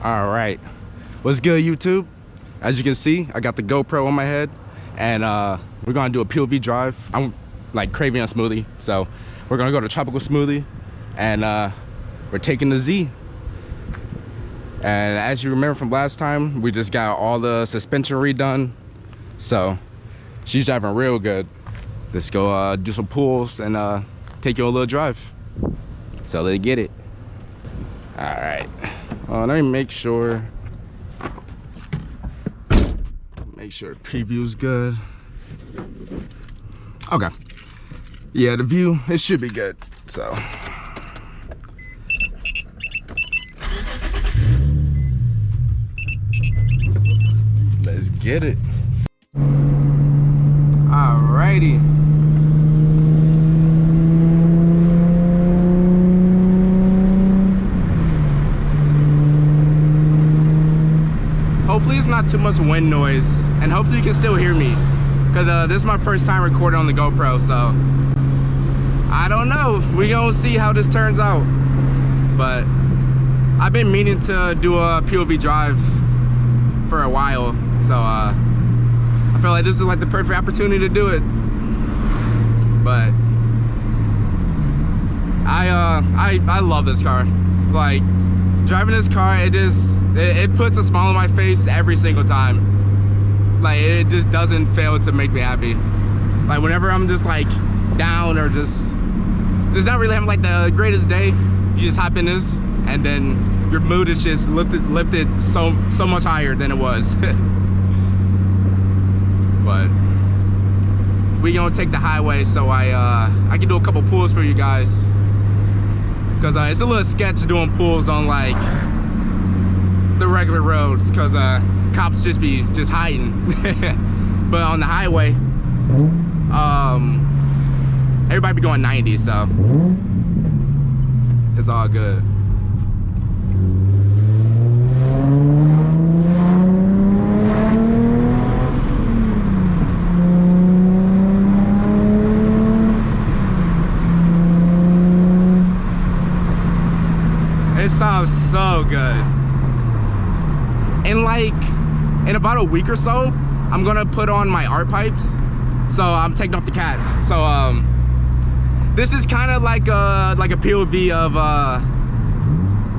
All right, what's good, YouTube? As you can see, I got the GoPro on my head, and we're gonna do a POV drive. I'm like craving a smoothie, so we're gonna go to Tropical Smoothie, and we're taking the Z. And as you remember from last time, we just got all the suspension redone, so she's driving real good. Let's go do some pulls and take you on a little drive. So let's get it. All right. Let me make sure preview's good. Okay. Yeah, the view, it should be good. So let's get it. Alrighty. Hopefully it's not too much wind noise, and hopefully you can still hear me, because this is my first time recording on the GoPro, so I don't know. We gonna see how this turns out. But I've been meaning to do a POV drive for a while, so I feel like this is like the perfect opportunity to do it. But I love this car. Like, driving this car, it puts a smile on my face every single time. Like, it just doesn't fail to make me happy. Like, whenever I'm just like down or just not really having like the greatest day, you just hop in this, and then your mood is just lifted so much higher than it was. But we gonna take the highway, so I can do a couple pulls for you guys, because it's a little sketch doing pulls on like the regular roads, because cops just be hiding. But on the highway, everybody be going 90, so it's all good. It sounds so good. And like in about a week or so, I'm gonna put on my art pipes, so I'm taking off the cats. So this is kind of like a POV of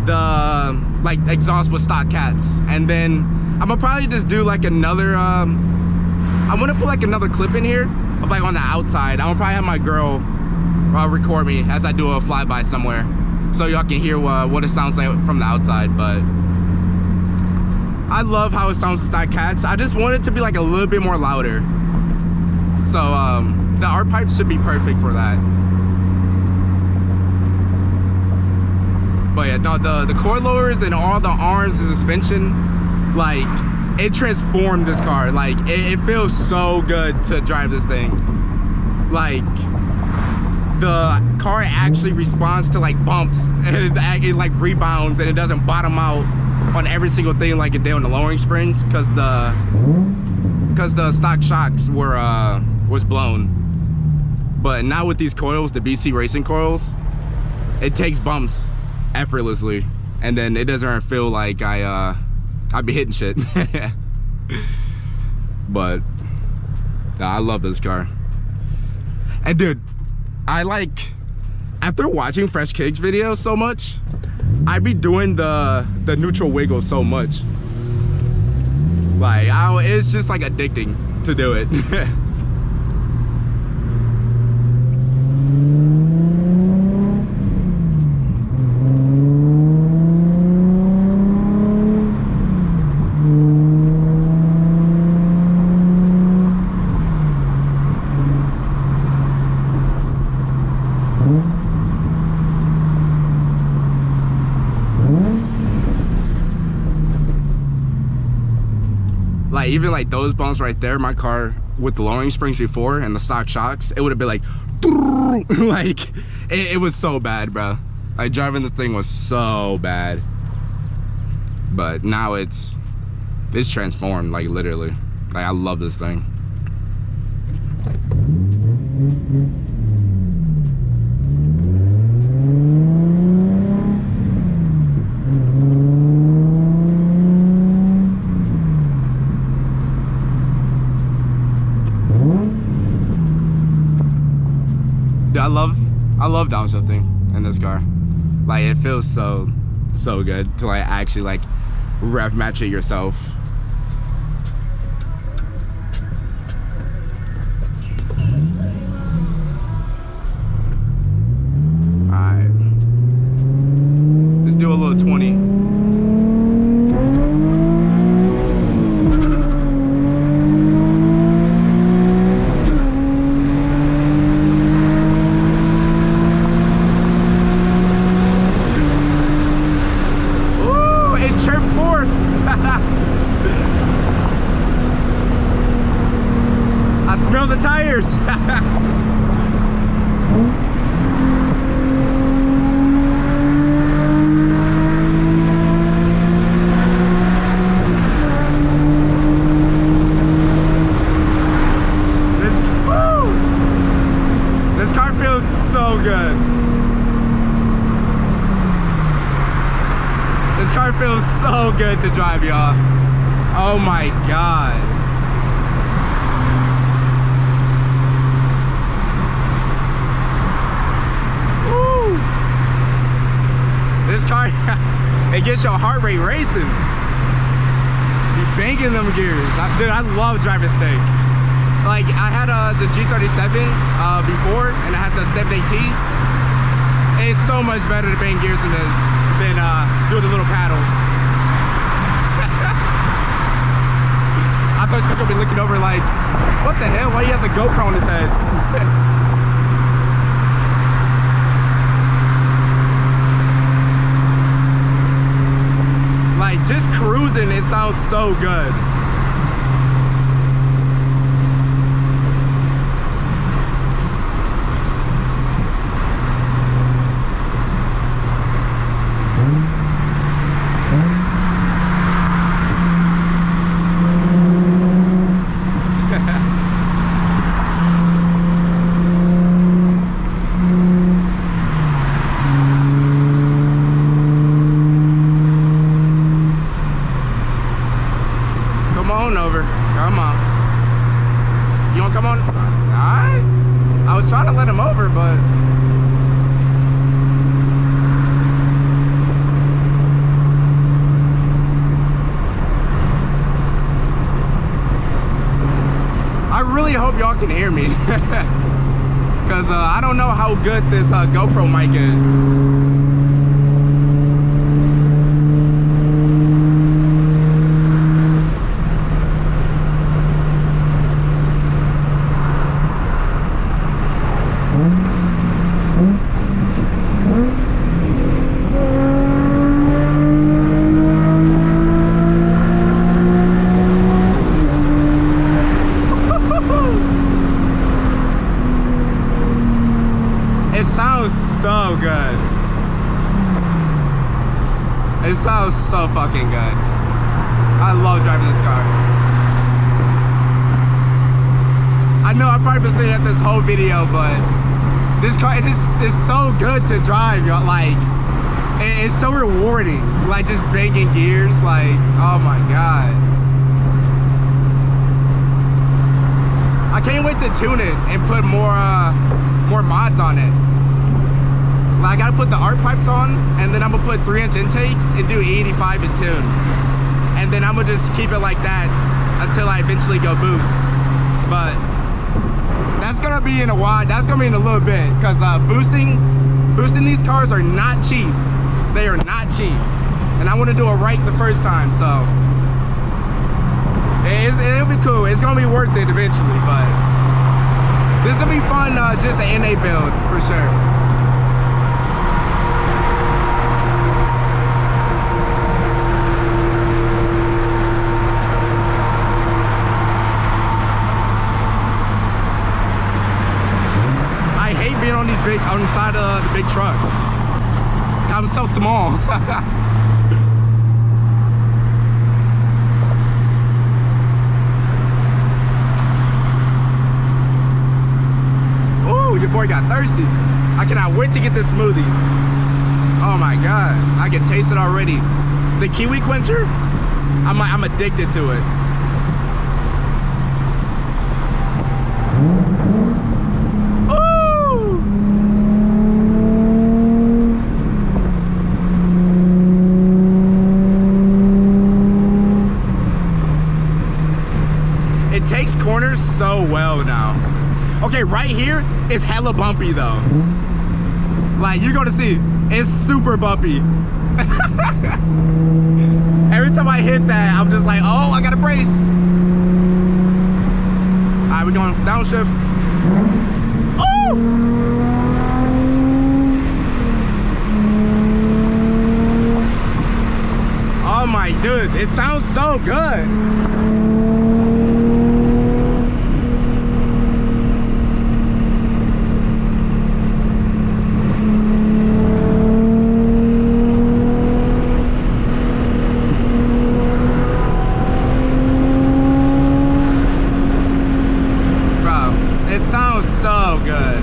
the like exhaust with stock cats. And then I'm gonna probably just do like another I'm gonna put like another clip in here of like on the outside. I'm gonna probably have my girl record me as I do a flyby somewhere, so y'all can hear what it sounds like from the outside. But I love how it sounds with stock cats. I just want it to be like a little bit more louder. So the art pipes should be perfect for that. But yeah, no, the coilovers and all the arms and suspension, like, it transformed this car. Like, it feels so good to drive this thing. Like, the car actually responds to like bumps, and it like rebounds, and it doesn't bottom out on every single thing like it did on the lowering springs, because the stock shocks was blown. But now with these coils, the BC racing coils, it takes bumps effortlessly, and then it doesn't feel like I be hitting shit. But I love this car. And dude, I like, after watching Fresh Kicks videos so much, I be doing the neutral wiggle so much. Like, it's just like addicting to do it. Like, even like those bumps right there, my car with the lowering springs before and the stock shocks, it would have been like like it was so bad, bro. Like, driving this thing was so bad. But now it's transformed, like, literally. Like, I love this thing. love downshifting in this car. Like, it feels so good to like actually like rev match it yourself. Alright, let's do a little 20. I smell the tires. This car feels so good. This car feels so good to drive, y'all. Oh my God. Woo. This car, it gets your heart rate racing. You banking them gears. Dude, I love driving steak. Like, I had the G37 before, and I had the 780. It's so much better to bang gears in this than do the little paddles. I thought she was gonna be looking over like, what the hell? Why he has a GoPro on his head? Like, just cruising, it sounds so good. Over. Come on. You want to come on? Alright. I was trying to let him over, but I really hope y'all can hear me. Because I don't know how good this GoPro mic is. It sounds so good. It sounds so fucking good. I love driving this car. I know I've probably been saying that this whole video, but this car is so good to drive, y'all. Like, it's so rewarding. Like, just banging gears, like, oh my God. I can't wait to tune it and put more mods on it. Like, I gotta put the arc pipes on, and then I'm gonna put 3-inch intakes and do E85 and tune. And then I'm gonna just keep it like that until I eventually go boost. But that's gonna be in a while. That's gonna be in a little bit, because boosting these cars are not cheap. They are not cheap, and I want to do it right the first time. So it'll be cool. It's gonna be worth it eventually. But this will be fun. Just an NA build for sure. On the side of the big trucks. I was so small. Ooh, your boy got thirsty. I cannot wait to get this smoothie. Oh my God, I can taste it already. The kiwi quencher, I'm addicted to it. well now. Okay, right here is hella bumpy though. Like, you're gonna see, it's super bumpy. Every time I hit that, I'm just like, oh, I gotta brace. All right, we're going downshift. Oh! Oh my dude, it sounds so good. Bro, it sounds so good.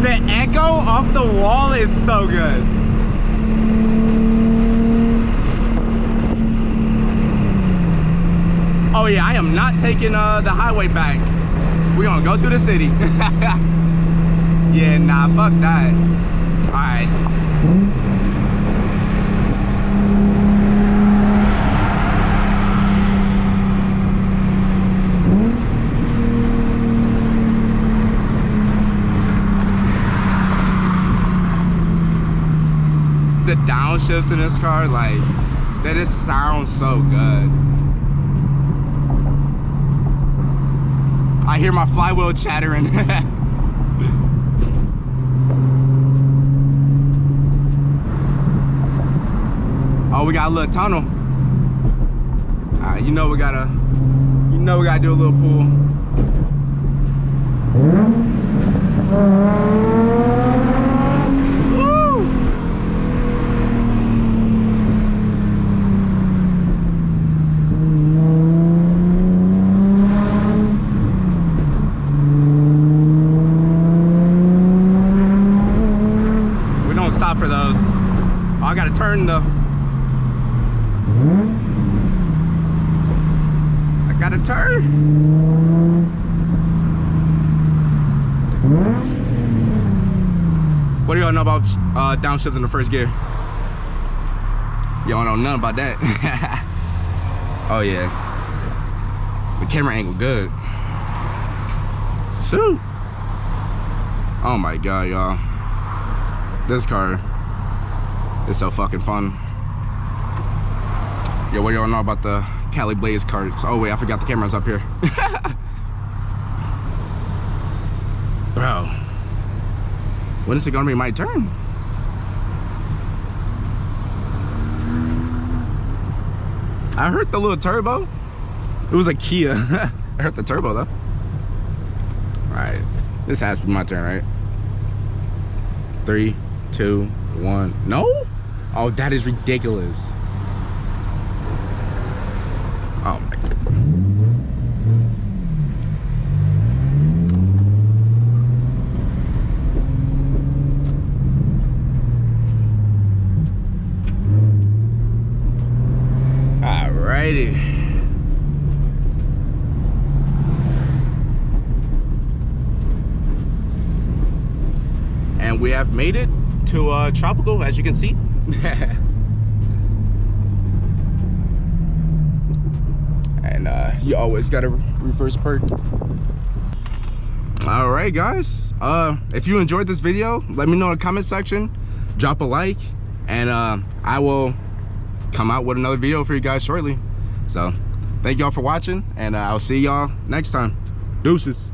The echo off the wall is so good. Oh yeah, I am not taking the highway back. We're gonna go through the city. Yeah, nah, fuck that. Alright. The downshifts in this car, like, that just sounds so good. I hear my flywheel chattering. Oh, we got a little tunnel. You know we gotta do a little pull. Stop for those. Oh, I gotta turn though. I gotta turn. What do y'all know about downshift in the first gear? Y'all don't know nothing about that. Oh yeah. The camera angle good. Shoot. Oh my god, y'all. This car is so fucking fun. Yo, what do y'all know about the Cali Blaze carts? Oh wait, I forgot the camera's up here. Bro, when is it gonna be my turn? I heard the little turbo. It was a Kia. I heard the turbo though. All right, this has to be my turn, right? 3, 2, 1. No? Oh, that is ridiculous. Oh my god. Alrighty. And we have made it to tropical, as you can see. And you always gotta reverse park. All right guys, if you enjoyed this video, let me know in the comment section, drop a like, and I will come out with another video for you guys shortly. So thank y'all for watching, and I'll see y'all next time. Deuces.